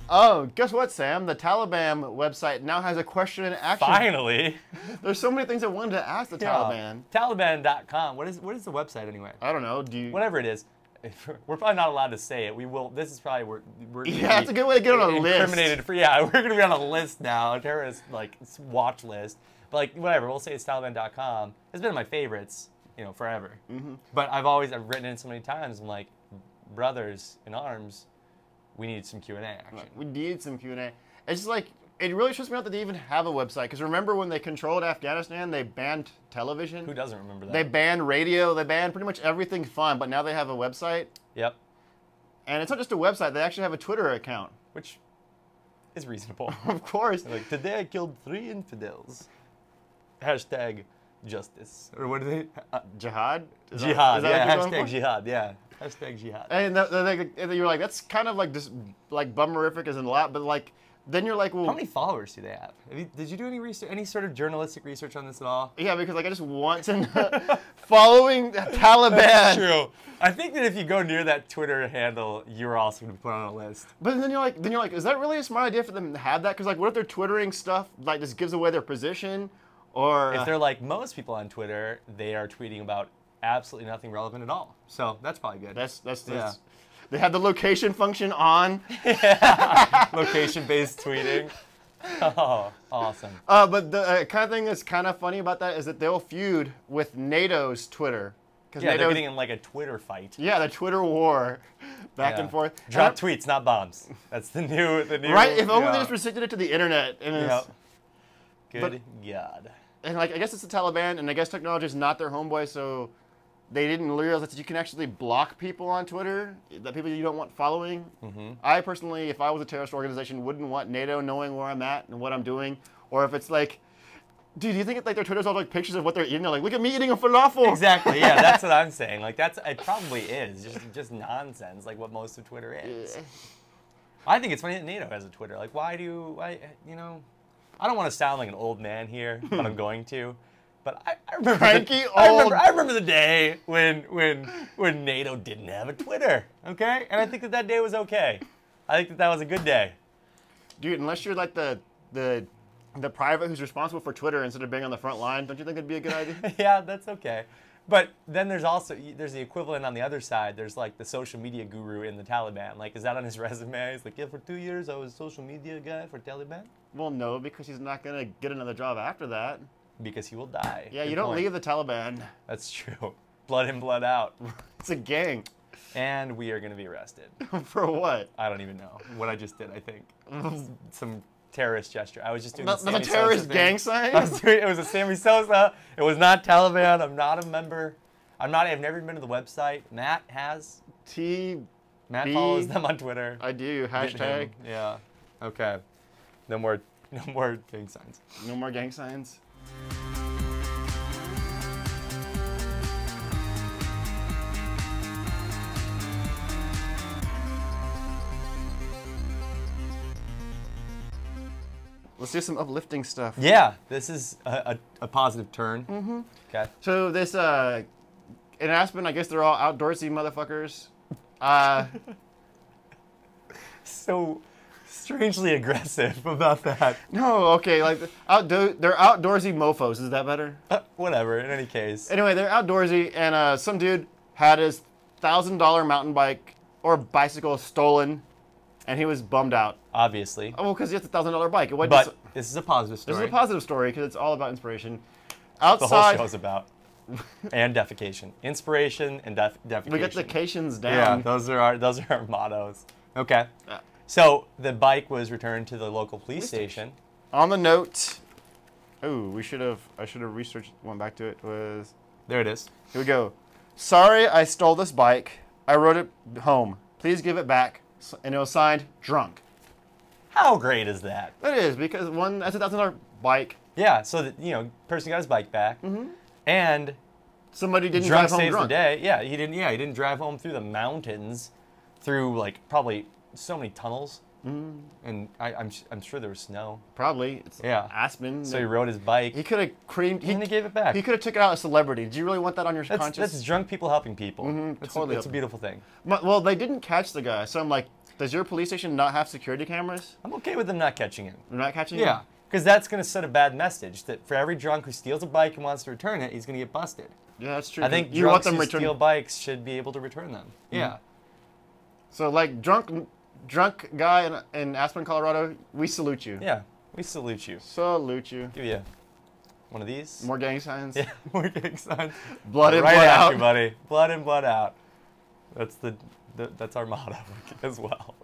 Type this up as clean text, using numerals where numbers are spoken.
Oh, guess what, Sam? The Taliban website now has a question and action. Finally. There's so many things I wanted to ask the Taliban. Taliban.com. What is the website anyway? I don't know. Do you? Whatever it is. We're probably not allowed to say it. We will. This is probably we're Yeah, that's a good way to get on a list. Incriminated for we're gonna be on a list now, a terrorist watch list. But whatever, we'll say it's Taliban.com. It's been in my favorites, forever. But I've written it so many times. I'm like, brothers in arms, we need some Q&A action. We need some Q&A. It's just like, it really stresses me out that they even have a website. Because remember when they controlled Afghanistan, they banned television. Who doesn't remember that? They banned radio. They banned pretty much everything fun. But now they have a website. Yep. And it's not just a website. They actually have a Twitter account. Which is reasonable. Of course. Like, today I killed 3 infidels. Hashtag justice. Or what are they? Jihad? Jihad. Yeah, hashtag jihad. Yeah. Hashtag jihad. And you're like, that's kind of like this, like bummerific isn't a lot, but like, then you're like, well, how many followers do they have? Did you do any research, any sort of journalistic research on this at all? Yeah, because like I just want to know, following the Taliban. That's true. I think that if you go near that Twitter handle, you're also going to be put on a list. But then you're like, is that really a smart idea for them to have that? Because like, what if they're twittering stuff like just gives away their position, or if they're like most people on Twitter, they are tweeting about absolutely nothing relevant at all. So that's probably good. That's they have the location function on. Location-based tweeting. Oh, awesome. But the kind of thing that's kind of funny about that is that they'll feud with NATO's Twitter. Yeah, they're getting in like a Twitter fight. Yeah, the Twitter war, back and forth. Drop tweets, not bombs. That's the new. Right? If only they just restricted it to the internet. And Good God. And like, I guess it's the Taliban, and I guess technology is not their homeboy, so they didn't realize that you can actually block people on Twitter, that people you don't want following. I personally, if I was a terrorist organization, wouldn't want NATO knowing where I'm at and what I'm doing, or if it's like, dude, do you think like their Twitter's all like pictures of what they're eating? They're like, look at me eating a falafel. Exactly. Yeah, that's what I'm saying. Like it probably is just nonsense, like what most of Twitter is. I think it's funny that NATO has a Twitter. Like, why I don't want to sound like an old man here, but I'm going to. But I remember I remember the day when NATO didn't have a Twitter. Okay, and I think that day was okay. I think that was a good day. Dude, unless you're like the private who's responsible for Twitter instead of being on the front line, don't you think it'd be a good idea? Yeah, that's okay. But then there's the equivalent on the other side. There's like the social media guru in the Taliban. Like, is that on his resume? He's like, yeah, for 2 years I was a social media guy for Taliban. Well, no, because he's not gonna get another job after that. Because he will die. Yeah, you don't leave the Taliban. That's true. Blood in, blood out. It's a gang. And we are going to be arrested. For what? I don't even know. What I just did, I think. Some terrorist gesture. I was just doing the terrorist gang sign? It was a Sammy Sosa. It was not Taliban. I'm not a member. I've never even been to the website. Matt has. Matt follows them on Twitter. I do. Hashtag. Yeah. Okay. No more gang signs. No more gang signs. Let's do some uplifting stuff. Yeah, this is a positive turn. Okay. So this, in Aspen, I guess they're all outdoorsy motherfuckers. So strangely aggressive about that. No, okay, like they're outdoorsy mofos. Is that better? Whatever. In any case. Anyway, they're outdoorsy, and some dude had his $1,000 mountain bike or bicycle stolen, and he was bummed out. Obviously. Oh, well, because he has a $1,000 bike. But this is a positive story. This is a positive story because it's all about inspiration. Outside, the whole show's about. And defecation. Inspiration and defecation. We get the cations down. Yeah, those are our mottos. Okay. So the bike was returned to the local police station. On the note, I should have researched, went back to it, there it is. Here we go. Sorry I stole this bike. I rode it home. Please give it back. And it was signed, drunk. How great is that? That is, because that's a $1,000 bike. Yeah, so the person got his bike back, and somebody didn't drive home saves drunk. The day. Yeah, he didn't drive home through the mountains, through like probably so many tunnels And I'm sure there was snow. Probably. It's Yeah. Aspen. So he rode his bike. He could have creamed. And he gave it back. He could have took out a celebrity. Did you really want that on your conscience? That's drunk people helping people. Totally. It's a beautiful thing. Well, they didn't catch the guy, so I'm like, does your police station not have security cameras? I'm okay with them not catching him. They're not catching him? Yeah, because that's going to set a bad message that for every drunk who steals a bike and wants to return it, he's going to get busted. Yeah, that's true. I think you want drunks them who return. steal bikes should be able to return them. Yeah. So, like, drunk guy in Aspen, Colorado, we salute you. Yeah, we salute you. Salute you. Give you one of these. More gang signs. Yeah, more gang signs. Blood in, right blood at out. you, buddy. Blood in, blood out. That's our motto as well.